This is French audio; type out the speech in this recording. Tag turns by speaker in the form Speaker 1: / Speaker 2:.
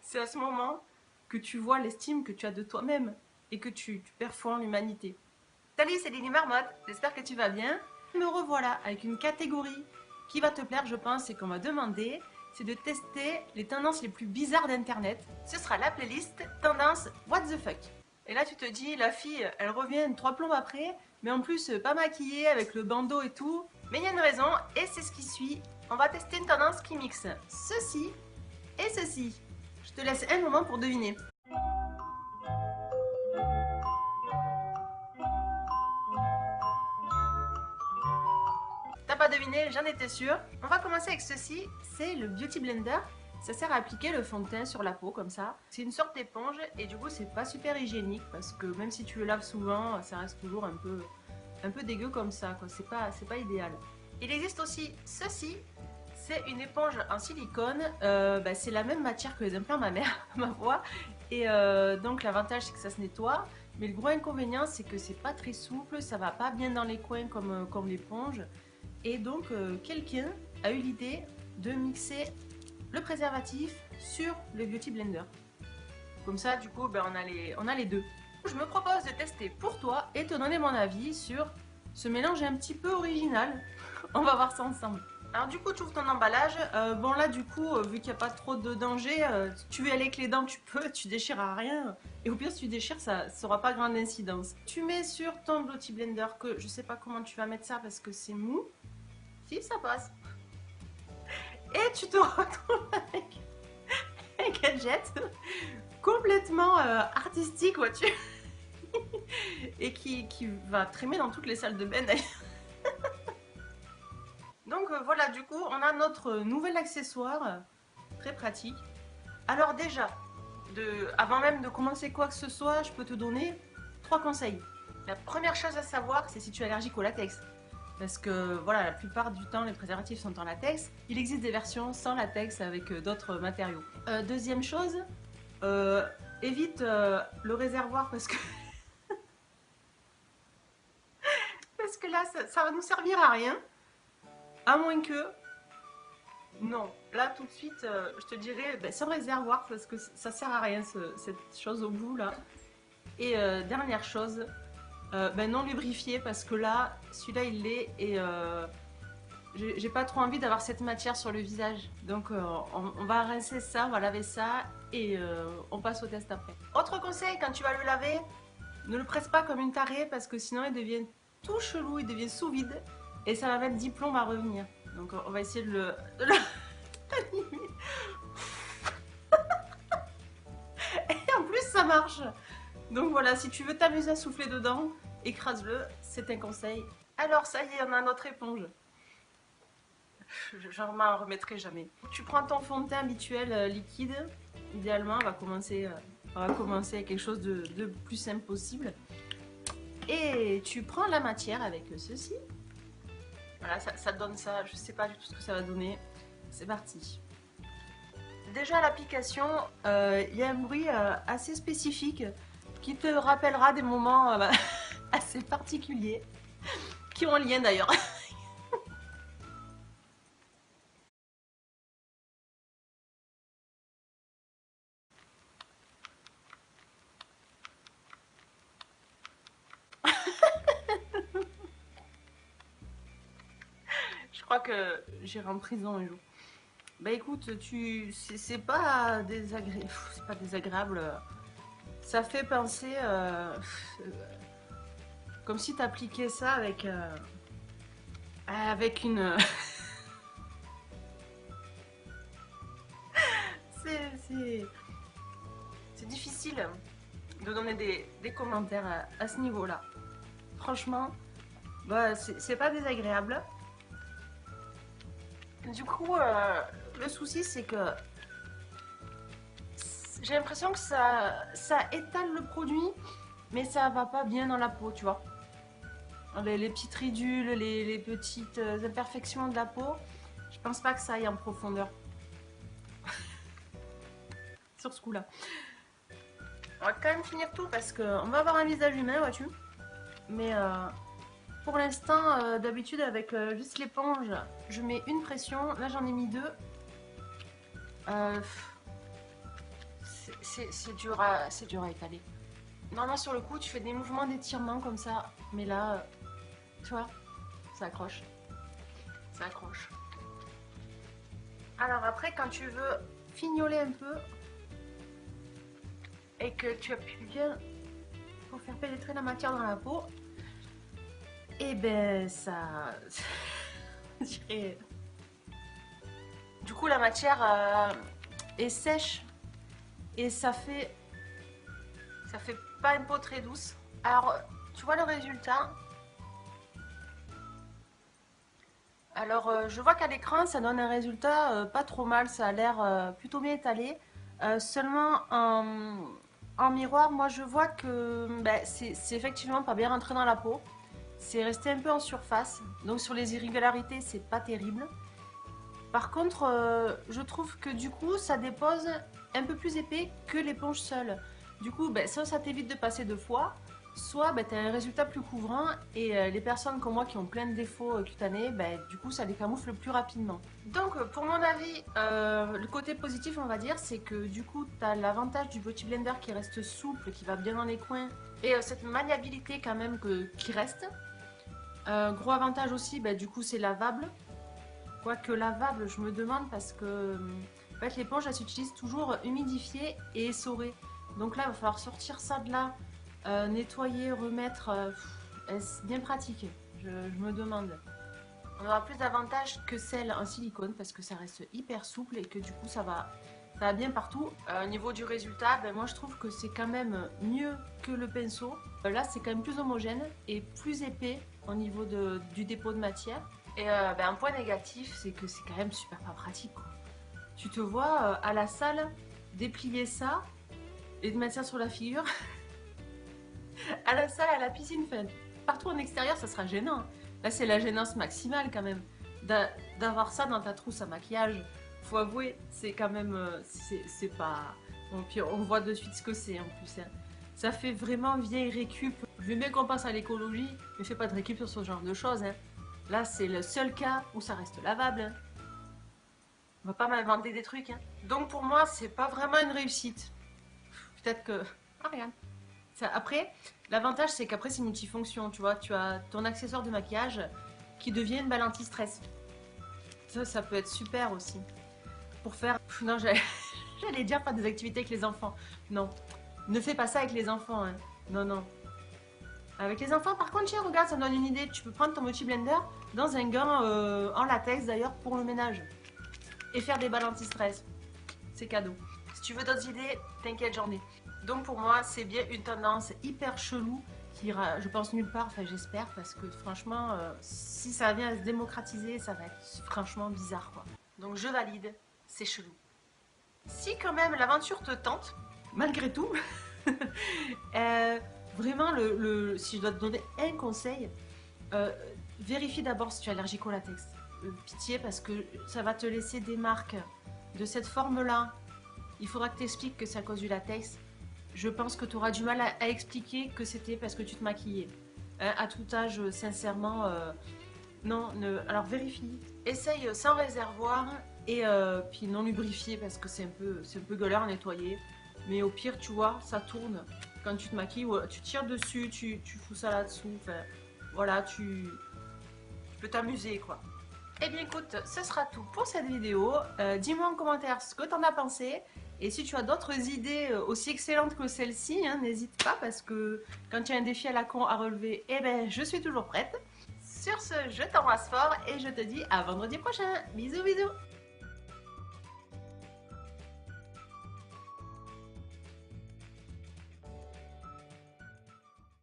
Speaker 1: C'est à ce moment que tu vois l'estime que tu as de toi-même et que tu perds foi en l'humanité. Salut, c'est Lily Marmotte, j'espère que tu vas bien. Me revoilà avec une catégorie qui va te plaire, je pense, et qu'on m'a demandé, c'est de tester les tendances les plus bizarres d'Internet. Ce sera la playlist Tendance What the fuck. Et là, tu te dis, la fille, elle revient 3 plombes après, mais en plus, pas maquillée, avec le bandeau et tout. Mais il y a une raison, et c'est ce qui suit. On va tester une tendance qui mixe ceci et ceci. Je te laisse un moment pour deviner. T'as pas deviné, j'en étais sûre. On va commencer avec ceci, c'est le Beauty Blender. Ça sert à appliquer le fond de teint sur la peau comme ça. C'est une sorte d'éponge et du coup c'est pas super hygiénique parce que même si tu le laves souvent, ça reste toujours un peu dégueu comme ça, quoi. C'est pas idéal. Il existe aussi ceci, c'est une éponge en silicone. C'est la même matière que les implants mammaires, ma foi. Et donc l'avantage c'est que ça se nettoie. Mais le gros inconvénient c'est que c'est pas très souple, ça va pas bien dans les coins comme l'éponge. Et donc, quelqu'un a eu l'idée de mixer le préservatif sur le Beauty Blender. Comme ça, du coup, on a les deux. Je me propose de tester pour toi et te donner mon avis sur ce mélange un petit peu original. On va voir ça ensemble. Alors du coup, tu ouvres ton emballage. Bon là, du coup, vu qu'il n'y a pas trop de danger, si tu veux aller avec les dents, tu peux, tu déchires à rien. Et au pire, si tu déchires, ça n'aura pas grande incidence. Tu mets sur ton Beauty Blender, que je sais pas comment tu vas mettre ça parce que c'est mou. Si, ça passe. Et tu te retrouves avec un gadget complètement artistique, vois-tu, et qui va trémer dans toutes les salles de bain d'ailleurs. Donc voilà, du coup, on a notre nouvel accessoire très pratique. Alors déjà, avant même de commencer quoi que ce soit, je peux te donner 3 conseils. La première chose à savoir, c'est si tu es allergique au latex. Parce que voilà, la plupart du temps, les préservatifs sont en latex. Il existe des versions sans latex avec d'autres matériaux. Deuxième chose, évite le réservoir parce que, parce que là, ça va nous servir à rien. À moins que... Non, là tout de suite, je te dirais sans réservoir parce que ça sert à rien cette chose au bout là. Et dernière chose, non lubrifié parce que là, celui-là il l'est et j'ai pas trop envie d'avoir cette matière sur le visage. Donc on va rincer ça, on va laver ça et on passe au test après. Autre conseil, quand tu vas le laver, ne le presse pas comme une tarée parce que sinon il devient tout chelou, il devient sous vide et ça va mettre 10 plombs à revenir. Donc on va essayer de le et en plus ça marche. Donc voilà, si tu veux t'amuser à souffler dedans, écrase-le, c'est un conseil. Alors ça y est, on a notre éponge. J'en m'en remettrai jamais. Tu prends ton fond de teint habituel liquide. Idéalement, on va commencer avec quelque chose de plus simple possible. Et tu prends la matière avec ceci. Voilà, ça donne ça. Je sais pas du tout ce que ça va donner. C'est parti. Déjà à l'application, il y a un bruit assez spécifique qui te rappellera des moments assez particuliers, qui ont un lien d'ailleurs. Je crois que j'irai en prison un jour. Bah écoute, c'est pas désagréable, c'est pas désagréable. Ça fait penser comme si t'appliquais ça avec une. c'est difficile de donner des commentaires à ce niveau-là. Franchement, bah c'est pas désagréable. Du coup, le souci c'est que j'ai l'impression que ça étale le produit, mais ça va pas bien dans la peau, tu vois. Les petites ridules, les petites imperfections de la peau, je pense pas que ça aille en profondeur. Sur ce coup-là. On va quand même finir tout parce qu'on va avoir un visage humain, vois-tu. Mais pour l'instant, d'habitude avec juste l'éponge, je mets une pression. Là j'en ai mis 2. c'est dur à étaler. Normalement sur le coup tu fais des mouvements d'étirement comme ça, mais là, tu vois, ça accroche. Ça accroche. Alors après quand tu veux fignoler un peu et que tu appuies bien pour faire pénétrer la matière dans la peau, et ben ça... je dirais... Du coup la matière est sèche et ça fait pas une peau très douce. Alors tu vois le résultat. Alors je vois qu'à l'écran ça donne un résultat pas trop mal, ça a l'air plutôt bien étalé. Seulement en miroir, moi je vois que ben, c'est effectivement pas bien rentré dans la peau. C'est resté un peu en surface, donc sur les irrégularités c'est pas terrible. Par contre, je trouve que du coup, ça dépose un peu plus épais que l'éponge seule. Du coup, ben, soit ça t'évite de passer deux fois, soit ben, tu as un résultat plus couvrant et les personnes comme moi qui ont plein de défauts cutanés, ben, du coup, ça les camoufle plus rapidement. Donc, pour mon avis, le côté positif, on va dire, c'est que du coup, tu as l'avantage du Beauty Blender qui reste souple, qui va bien dans les coins et cette maniabilité quand même qui reste. Gros avantage aussi, ben, du coup, c'est lavable. Quoique lavable, je me demande parce que en fait, l'éponge elle s'utilise toujours humidifiée et essorée. Donc là, il va falloir sortir ça de là, nettoyer, remettre. Est-ce bien pratique? Je me demande. On aura plus d'avantages que celle en silicone parce que ça reste hyper souple et que du coup ça va bien partout. Au niveau du résultat, ben, moi je trouve que c'est quand même mieux que le pinceau. Là, c'est quand même plus homogène et plus épais au niveau du dépôt de matière. Et ben, un point négatif, c'est que c'est quand même super pas pratique, quoi. Tu te vois à la salle déplier ça et de mettre ça sur la figure. À la salle, à la piscine, partout en extérieur, ça sera gênant. Là, c'est la gênance maximale quand même. D'avoir ça dans ta trousse à maquillage, faut avouer, c'est quand même... c'est pas... Bon, puis on voit de suite ce que c'est en plus. Hein. Ça fait vraiment vieille récup. Je veux bien qu'on passe à l'écologie, mais fais pas de récup sur ce genre de choses. Hein. Là, c'est le seul cas où ça reste lavable. Hein. On va pas m'inventer des trucs. Hein. Donc pour moi, c'est pas vraiment une réussite. Peut-être que... Ah, regarde. Ça, après, l'avantage, c'est qu'après, c'est multifonction. Tu vois, tu as ton accessoire de maquillage qui devient une balle anti-stress. Ça peut être super aussi. Pour faire... Non, j'allais dire faire des activités avec les enfants. Non, ne fais pas ça avec les enfants. Hein. Non, non. Avec les enfants, par contre, tiens, regarde, ça me donne une idée. Tu peux prendre ton Beauty Blender dans un gant en latex, d'ailleurs, pour le ménage. Et faire des balles anti-stress. C'est cadeau. Si tu veux d'autres idées, t'inquiète, j'en ai. Donc pour moi, c'est bien une tendance hyper chelou qui ira, je pense, nulle part, enfin j'espère, parce que franchement, si ça vient à se démocratiser, ça va être franchement bizarre, quoi. Donc je valide, c'est chelou. Si quand même l'aventure te tente, malgré tout, vraiment, si je dois te donner un conseil, vérifie d'abord si tu es allergique au latex. Pitié, parce que ça va te laisser des marques de cette forme-là. Il faudra que tu expliques que c'est à cause du latex. Je pense que tu auras du mal à expliquer que c'était parce que tu te maquillais. À tout âge, sincèrement, non. Alors vérifie. Essaye sans réservoir et puis non lubrifié parce que c'est un peu galère à nettoyer. Mais au pire, tu vois, ça tourne quand tu te maquilles. Tu tires dessus, tu fous ça là-dessous. Enfin, voilà, tu peux t'amuser, quoi. Eh bien écoute, ce sera tout pour cette vidéo. Dis-moi en commentaire ce que t'en as pensé. Et si tu as d'autres idées aussi excellentes que celle-ci, hein, n'hésite pas parce que quand tu as un défi à la con à relever, eh ben, je suis toujours prête. Sur ce, je t'embrasse fort et je te dis à vendredi prochain. Bisous bisous.